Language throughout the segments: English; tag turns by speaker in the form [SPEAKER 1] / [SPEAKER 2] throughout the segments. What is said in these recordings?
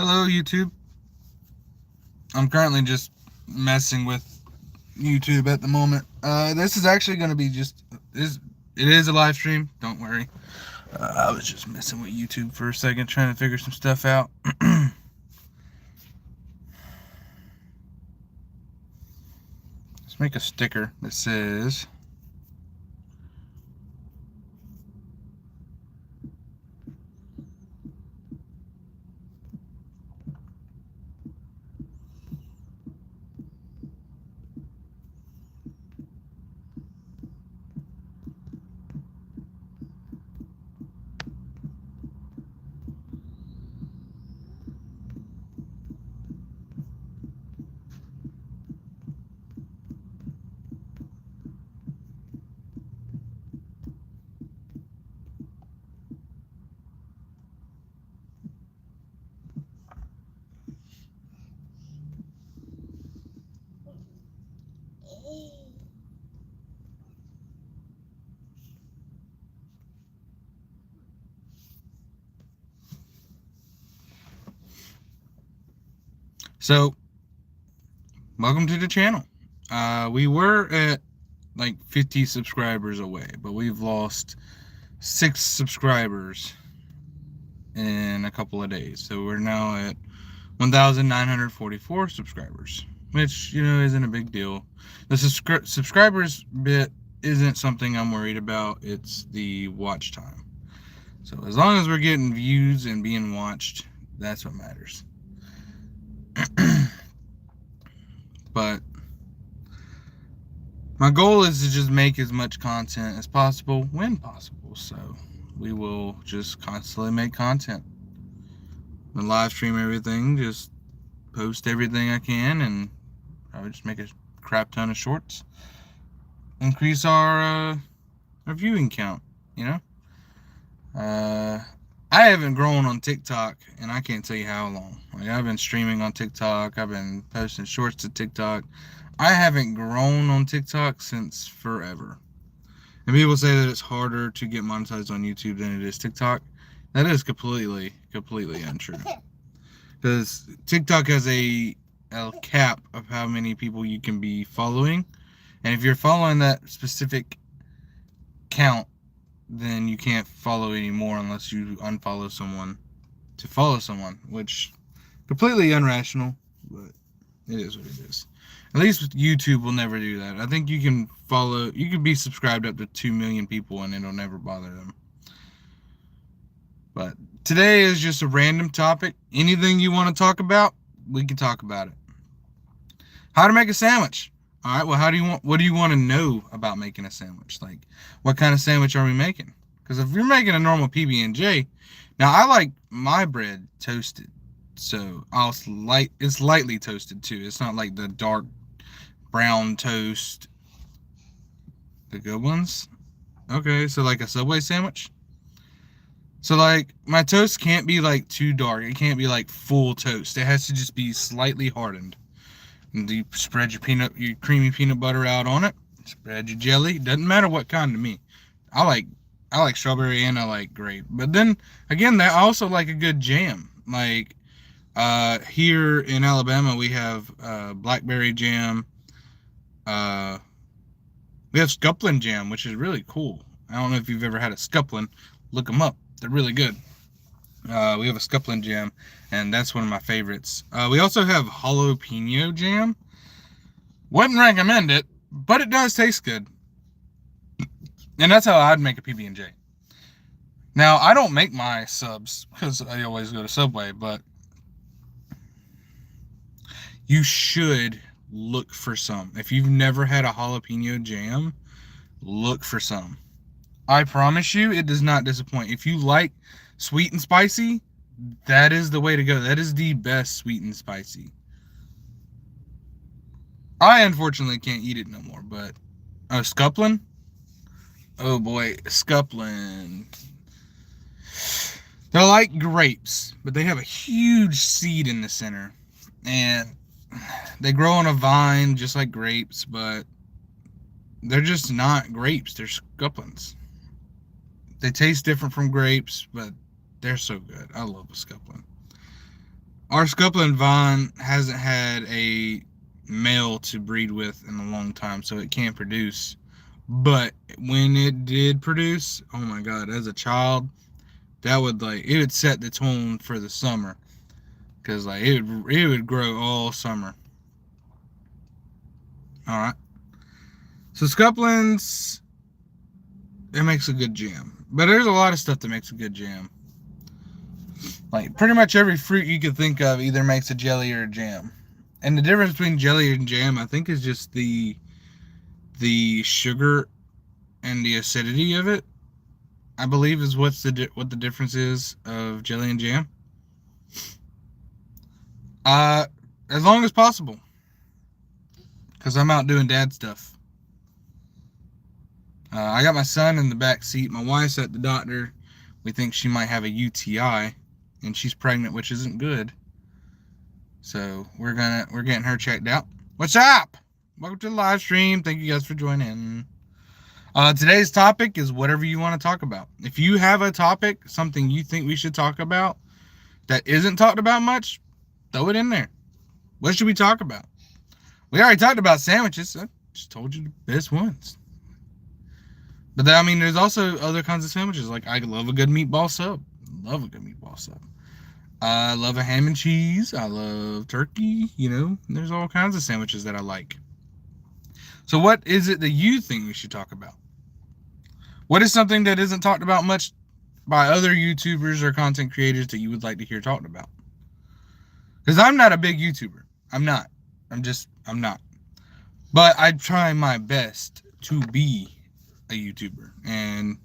[SPEAKER 1] Hello, YouTube. I'm currently just messing with YouTube at the moment. This is actually going to be it is a live stream. Don't worry. I was just messing with YouTube for a second, trying to figure some stuff out. Let's make a sticker that says so. Welcome to the channel. We were at like 50 subscribers away, but we've lost 6 subscribers in a couple of days. So we're now at 1,944 subscribers, which, isn't a big deal. The subscribers bit isn't something I'm worried about. It's the watch time. So as long as we're getting views and being watched, that's what matters. But my goal is to just make as much content as possible when possible. So we will just constantly make content and live stream everything, just post everything I can, and I would just make a crap ton of shorts, increase our viewing count. I haven't grown on TikTok, and I can't tell you how long. Like, I've been streaming on TikTok. I've been posting shorts to TikTok. I haven't grown on TikTok since forever. And people say that it's harder to get monetized on YouTube than it is TikTok. That is completely untrue. Because TikTok has a cap of how many people you can be following. And if you're following that specific count, then you can't follow anymore unless you unfollow someone to follow someone, which completely irrational, but it is what it is. At least YouTube will never do that. I think you can be subscribed up to 2 million people and it'll never bother them. But today is just a random topic. Anything you want to talk about, we can talk about it. How to make a sandwich. All right, well, what do you want to know about making a sandwich? Like, what kind of sandwich are we making? Because if you're making a normal PB&J, now I like my bread toasted, so it's lightly toasted too. It's not like the dark brown toast, the good ones. Okay, so like a Subway sandwich. So like my toast can't be like too dark. It can't be like full toast. It has to just be slightly hardened. And you spread your creamy peanut butter out on it. Spread your jelly. Doesn't matter what kind to me. I like strawberry and I like grape. But then again, I also like a good jam. Like here in Alabama, we have blackberry jam. We have scuplin jam, which is really cool. I don't know if you've ever had a scuplin. Look them up. They're really good. We have a scuplin jam, and that's one of my favorites. We also have jalapeno jam. Wouldn't recommend it, but it does taste good. And that's how I'd make a PB&J. Now, I don't make my subs because I always go to Subway, but you should look for some. If you've never had a jalapeno jam, look for some. I promise you, it does not disappoint. If you like sweet and spicy, that is the way to go. That is the best sweet and spicy. I unfortunately can't eat it no more, but scuplin? Oh boy, scuplin. They're like grapes, but they have a huge seed in the center. And they grow on a vine just like grapes, but they're just not grapes. They're scuplins. They taste different from grapes, but they're so good. I love a scuplin. Our scuppling vine hasn't had a male to breed with in a long time, so it can't produce. But when it did produce, oh my god, as a child, that would it would set the tone for the summer, because it would grow all summer. All right. So scupplings, it makes a good jam. But there's a lot of stuff that makes a good jam. Like pretty much every fruit you could think of either makes a jelly or a jam. And the difference between jelly and jam, I think, is just the sugar and the acidity of it. I believe is what the difference is of jelly and jam. As long as possible, because I'm out doing dad stuff. I got my son in the back seat. My wife's at the doctor. We think she might have a UTI, and she's pregnant, which isn't good. So we're getting her checked out. What's up? Welcome to the live stream. Thank you guys for joining. Today's topic is whatever you want to talk about. If you have a topic, something you think we should talk about that isn't talked about much, throw it in there. What should we talk about? We already talked about sandwiches. I just told you the best ones. But I mean, there's also other kinds of sandwiches. Like, I love a good meatball sub. Love a good meatball sub. I love a ham and cheese. I love turkey. You know, there's all kinds of sandwiches that I like. So what is it that you think we should talk about? What is something that isn't talked about much by other YouTubers or content creators that you would like to hear talked about? Because I'm not a big YouTuber. I'm not. I'm not. But I try my best to be a YouTuber. And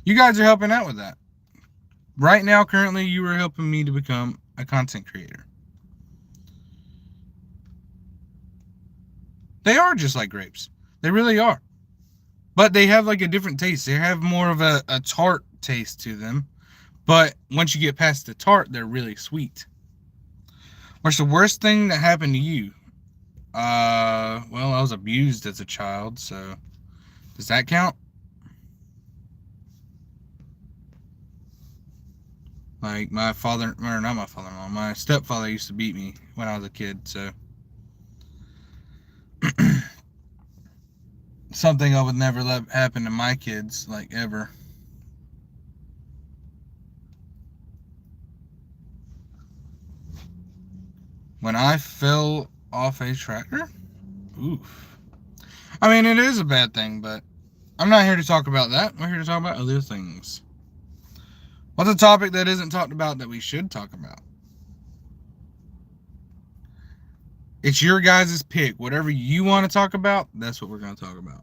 [SPEAKER 1] you guys are helping out with that. Right now, currently, you are helping me to become a content creator. They are just like grapes. They really are. But they have like a different taste. They have more of a tart taste to them. But once you get past the tart, they're really sweet. What's the worst thing that happened to you? Well, I was abused as a child, so does that count? Like my stepfather used to beat me when I was a kid, so something I would never let happen to my kids, like ever. When I fell off a tractor? Oof. I mean, it is a bad thing, but I'm not here to talk about that. We're here to talk about other things. What's a topic that isn't talked about that we should talk about? It's your guys' pick. Whatever you want to talk about, that's what we're going to talk about.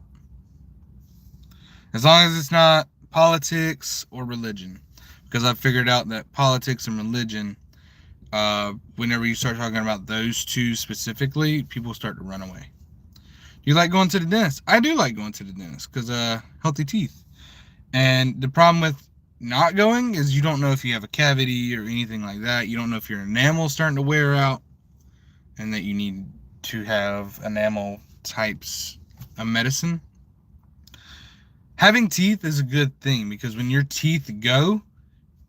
[SPEAKER 1] As long as it's not politics or religion. Because I've figured out that politics and religion, whenever you start talking about those two specifically, people start to run away. You like going to the dentist? I do like going to the dentist because healthy teeth. And the problem with not going is you don't know if you have a cavity or anything like that. You don't know if your enamel is starting to wear out and that you need to have enamel types of medicine. Having teeth is a good thing because when your teeth go,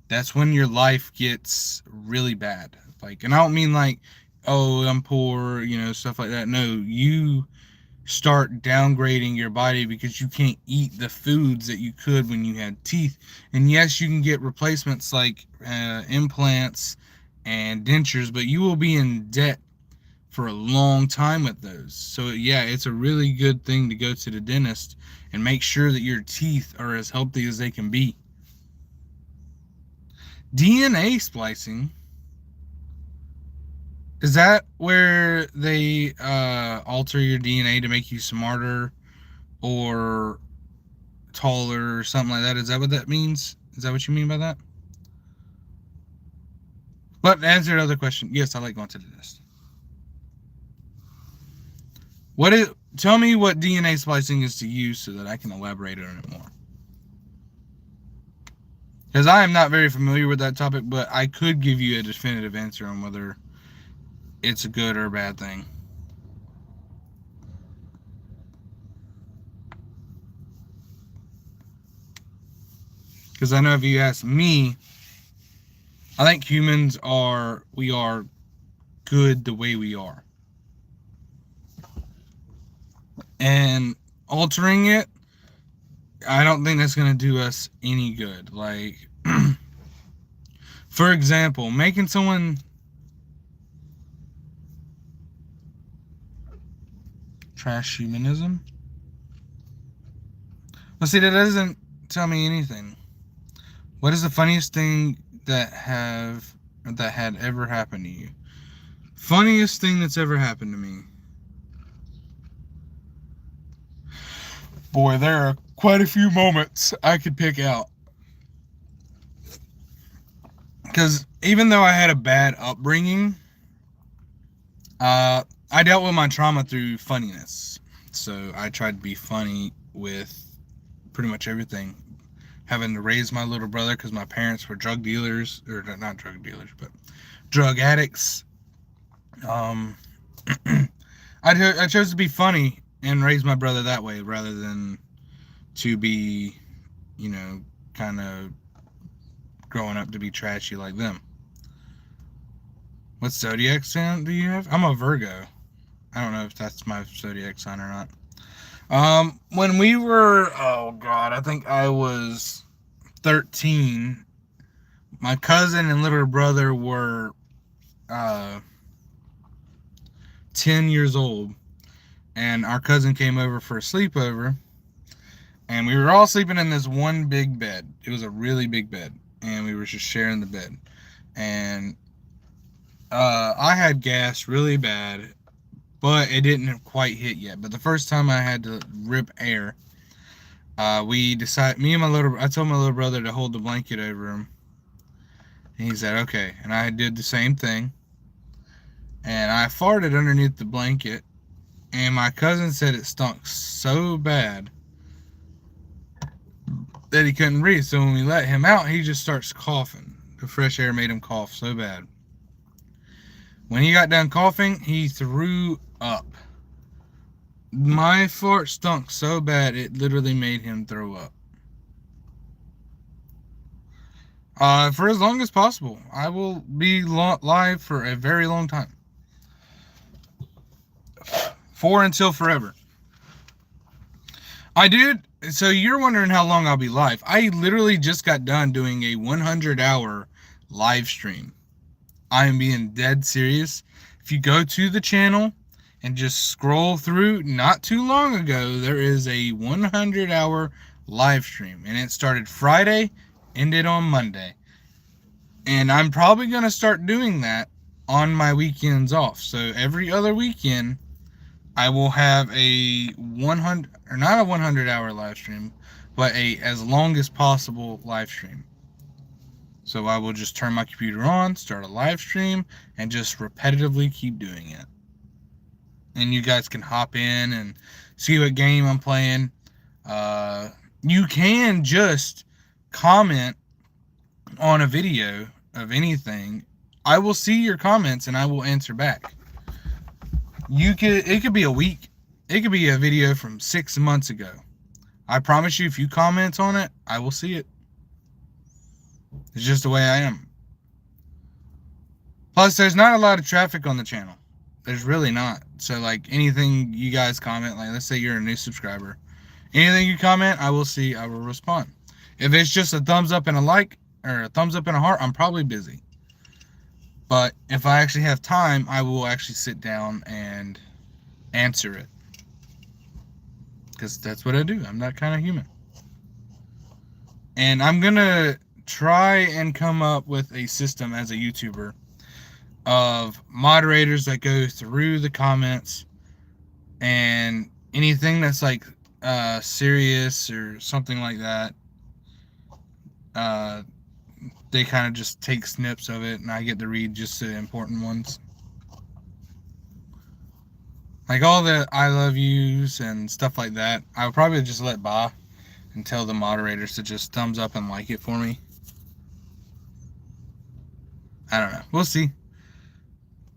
[SPEAKER 1] that's when your life gets really bad. Like, and I don't mean like, oh, I'm poor, you know, stuff like that. No, you start downgrading your body because you can't eat the foods that you could when you had teeth. And yes, you can get replacements like implants and dentures, but you will be in debt for a long time with those. So yeah, it's a really good thing to go to the dentist and make sure that your teeth are as healthy as they can be. DNA splicing, is that where they alter your DNA to make you smarter or taller or something like that? Is that what that means? Is that what you mean by that? But to answer another question, yes, I like going to the dentist. Tell me what DNA splicing is to you so that I can elaborate on it more. Because I am not very familiar with that topic, but I could give you a definitive answer on whether it's a good or a bad thing. Because I know if you ask me, I think humans are good the way we are. And altering it, I don't think that's going to do us any good. Like, for example, making someone trash humanism. Well, see, that doesn't tell me anything. What is the funniest thing that had ever happened to you? Funniest thing that's ever happened to me. Boy, there are quite a few moments I could pick out. Because even though I had a bad upbringing, I dealt with my trauma through funniness. So I tried to be funny with pretty much everything. Having to raise my little brother because my parents were drug dealers, or not drug dealers, but drug addicts. I chose to be funny and raise my brother that way rather than to be, kind of growing up to be trashy like them. What zodiac sign do you have? I'm a Virgo. I don't know if that's my zodiac sign or not. When we were, I think I was 13, my cousin and little brother were 10 years old, and our cousin came over for a sleepover, and we were all sleeping in this one big bed. It was a really big bed, and we were just sharing the bed. And I had gas really bad, but it didn't quite hit yet. But the first time I had to rip air, we decided, I told my little brother to hold the blanket over him. And he said, okay. And I did the same thing. And I farted underneath the blanket. And my cousin said it stunk so bad that he couldn't breathe. So when we let him out, he just starts coughing. The fresh air made him cough so bad. When he got done coughing, he threw up. My fart stunk so bad, it literally made him throw up. For as long as possible. I will be live for a very long time. Until forever. So you're wondering how long I'll be live. I literally just got done doing a 100-hour live stream. I am being dead serious. If you go to the channel and just scroll through, not too long ago, there is a 100-hour live stream. And it started Friday, ended on Monday. And I'm probably going to start doing that on my weekends off. So every other weekend, I will have a 100-hour live stream, but a as long as possible live stream. So I will just turn my computer on, start a live stream, and just repetitively keep doing it. And you guys can hop in and see what game I'm playing. You can just comment on a video of anything. I will see your comments and I will answer back. It could be a week. It could be a video from 6 months ago. I promise you, if you comment on it, I will see it. It's just the way I am. Plus, there's not a lot of traffic on the channel. There's really not. So, like, anything you guys comment, like, let's say you're a new subscriber. Anything you comment, I will see, I will respond. If it's just a thumbs up and a like, or a thumbs up and a heart, I'm probably busy. But if I actually have time, I will actually sit down and answer it. Because that's what I do. I'm that kind of human. And I'm going to try and come up with a system as a YouTuber of moderators that go through the comments, and anything that's like serious or something like that, they kind of just take snips of it, and I get to read just the important ones. Like all the I love yous and stuff like that, I would probably just let by and tell the moderators to just thumbs up and like it for me. I don't know. We'll see.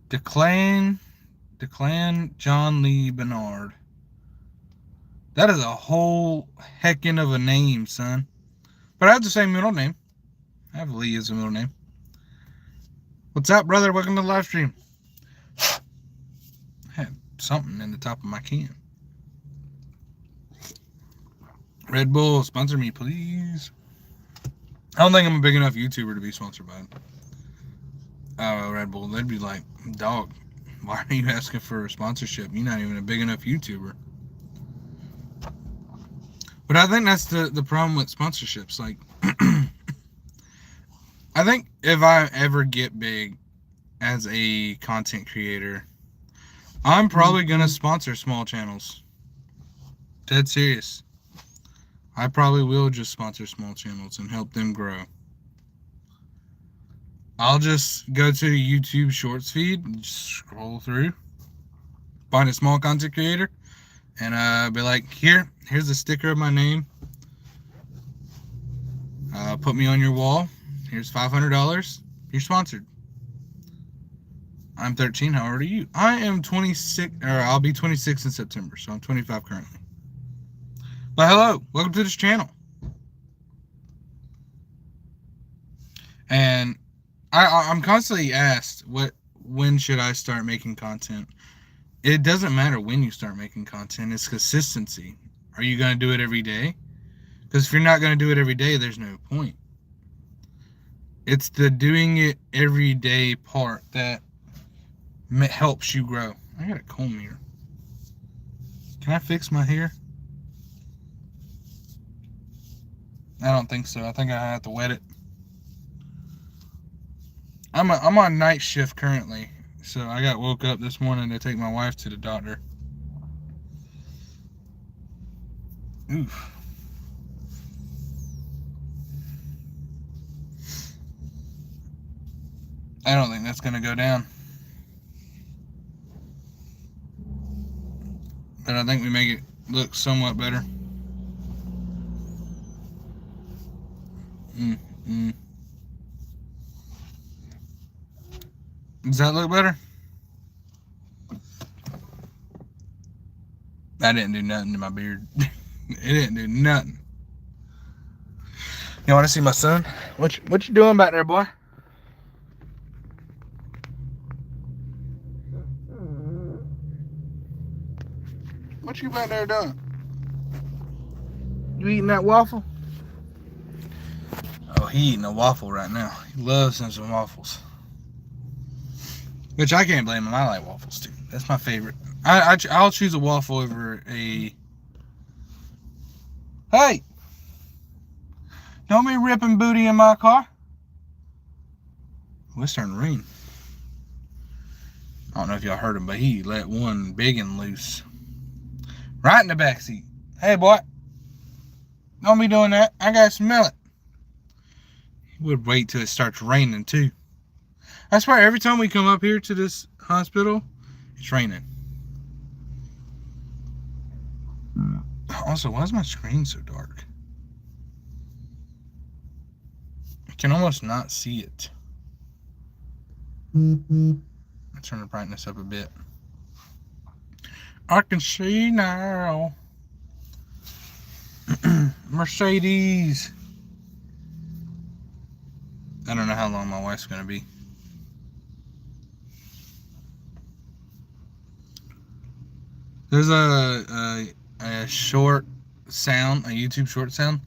[SPEAKER 1] Declan John Lee Bernard. That is a whole heckin' of a name, son. But I have the same middle name. I have Lee as a middle name. What's up, brother? Welcome to the live stream. I had something in the top of my can. Red Bull, sponsor me, please. I don't think I'm a big enough YouTuber to be sponsored by Red Bull. They'd be like, dog, why are you asking for a sponsorship? You're not even a big enough YouTuber. But I think that's the problem with sponsorships. Like, I think if I ever get big as a content creator, I'm probably going to sponsor small channels. Dead serious. I probably will just sponsor small channels and help them grow. I'll just go to the YouTube Shorts feed and just scroll through, find a small content creator, and be like, here's a sticker of my name. Put me on your wall. Here's $500. You're sponsored. I'm 13. How old are you? I am 26, or I'll be 26 in September, so I'm 25 currently. But hello, welcome to this channel. And I'm constantly asked, when should I start making content? It doesn't matter when you start making content. It's consistency. Are you going to do it every day? Because if you're not going to do it every day, there's no point. It's the doing it every day part that helps you grow. I got a comb here. Can I fix my hair? I don't think so. I think I have to wet it. I'm on night shift currently, so I got woke up this morning to take my wife to the doctor. Oof. I don't think that's gonna go down, but I think we make it look somewhat better. Does that look better? I didn't do nothing to my beard. It didn't do nothing. You want to see my son? What you doing back there, boy? What you back there doing? You eating that waffle? Oh, he eating a waffle right now. He loves him some waffles. Which I can't blame him. I like waffles too. That's my favorite. I'll choose a waffle over a... Hey! Don't be ripping booty in my car. Oh, it's starting to rain. I don't know if y'all heard him, but he let one big one loose. Right in the backseat. Hey, boy. Don't be doing that. I gotta smell it. He would wait till it starts raining, too. I swear, every time we come up here to this hospital, it's raining. Also, why is my screen so dark? I can almost not see it. I'll turn the brightness up a bit. I can see now. Mercedes. I don't know how long my wife's gonna be. There's a short sound, a YouTube short sound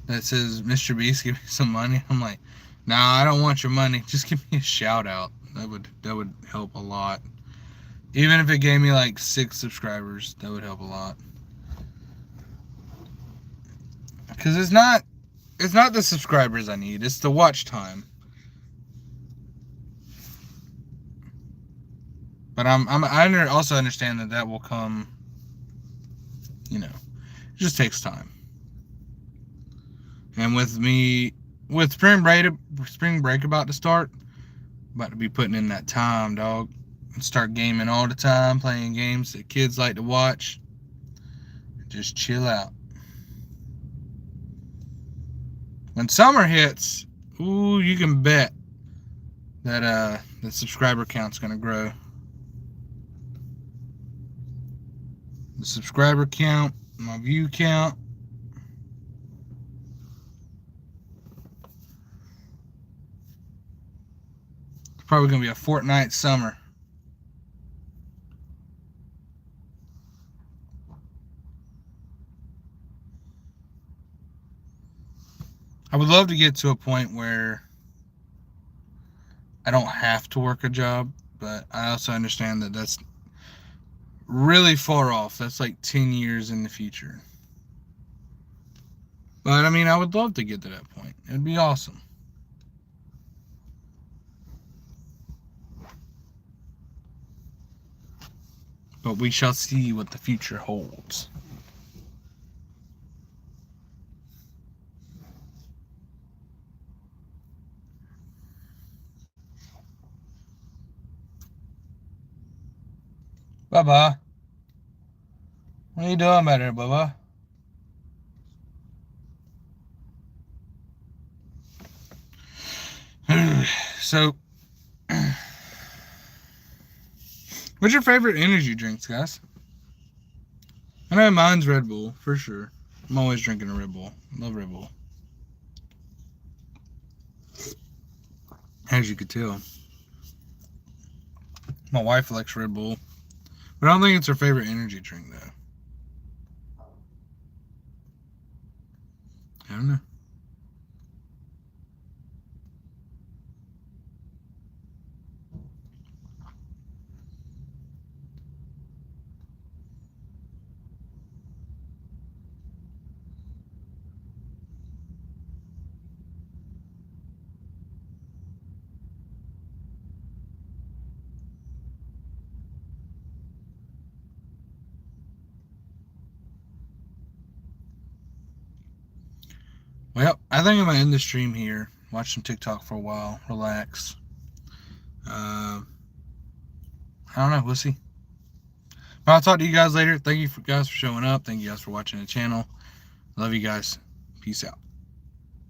[SPEAKER 1] that says, "Mr. Beast, give me some money." I'm like, nah, I don't want your money. Just give me a shout out. That would help a lot. Even if it gave me like 6 subscribers, that would help a lot. Because it's not the subscribers I need, it's the watch time. But I also understand that will come, you know, it just takes time. And with spring break about to start, about to be putting in that time, dog. And start gaming all the time, playing games that kids like to watch. Just chill out. When summer hits, ooh, you can bet that the subscriber count's gonna grow. The subscriber count, my view count. It's probably gonna be a Fortnite summer. I would love to get to a point where I don't have to work a job, but I also understand that that's really far off. That's like 10 years in the future. But I mean, I would love to get to that point. It'd be awesome. But we shall see what the future holds. Bubba, what are you doing back there, Bubba? So, what's your favorite energy drinks, guys? I know mine's Red Bull, for sure. I'm always drinking a Red Bull. I love Red Bull. As you could tell. My wife likes Red Bull. But I don't think it's her favorite energy drink, though. I don't know. Well, I think I'm going to end the stream here. Watch some TikTok for a while. Relax. I don't know. We'll see. But I'll talk to you guys later. Thank you guys for showing up. Thank you guys for watching the channel. Love you guys. Peace out.